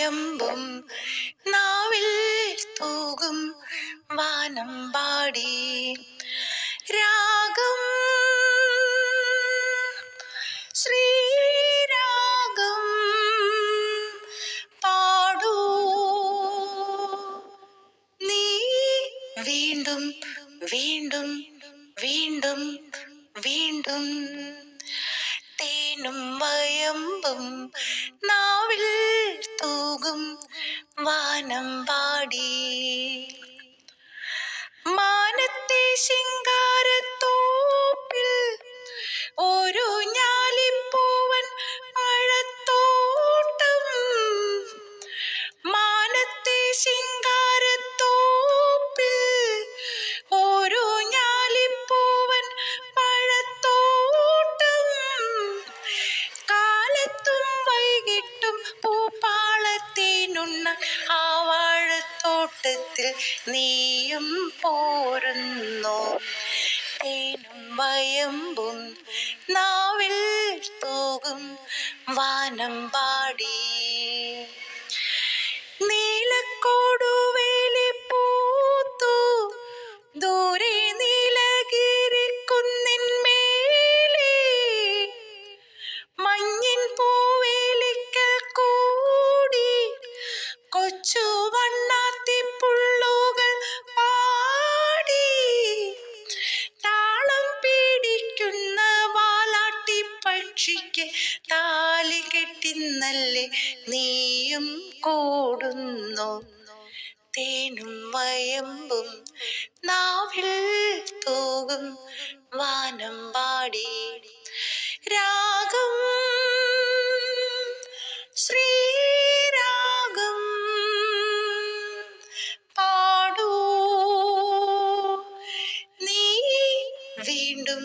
വയമ്പും നാവിൽ തൂകും വാനമ്പാടി രാഗം ശ്രീരാഗം പാടൂ നീ വീണ്ടും വീണ്ടും വീണ്ടും വീണ്ടും തേനും വയമ്പും നാവിൽ തൂകും വാനമ്പാടി മാനത്തെ ശിങ്കാരത്തോപ്പിൽ ഒരു ഞാലിപ്പൂവൻ പഴത്തോട്ടം മാനത്തെ ശിങ്കാരത്തോപ്പിൽ ഒരു ഞാലിപ്പൂവൻ പഴത്തോട്ടം കാലത്തും വൈകിട്ടും പൂപ്പാളത്തേനുണ്ണ ആ വാഴത്തോട്ടത്തിൽ നീയും പോരുന്നു തേനും വയമ്പും നാവിൽ തൂകും വാനമ്പാടി നീലക്കോടുവേലി പൂത്തു ദൂരെ നീലഗിരി കുന്നിന്മേലെ മഞ്ഞിൻ പൂവേലിക്കൽ കൂടി കൊച്ചു വണ്ണാത്തിപ്പുള്ളുകൾ പാടി താളം പിടിക്കുന്ന വാലാട്ടി പക്ഷിക്ക് താലി കെട്ടിന്നല്ലേ നീയും കൂടുന്നു തേനും വയമ്പും നാവിൽ തൂകും വാനമ്പാടി രാഗം ശ്രീരാഗം പാടൂ നീ വീണ്ടും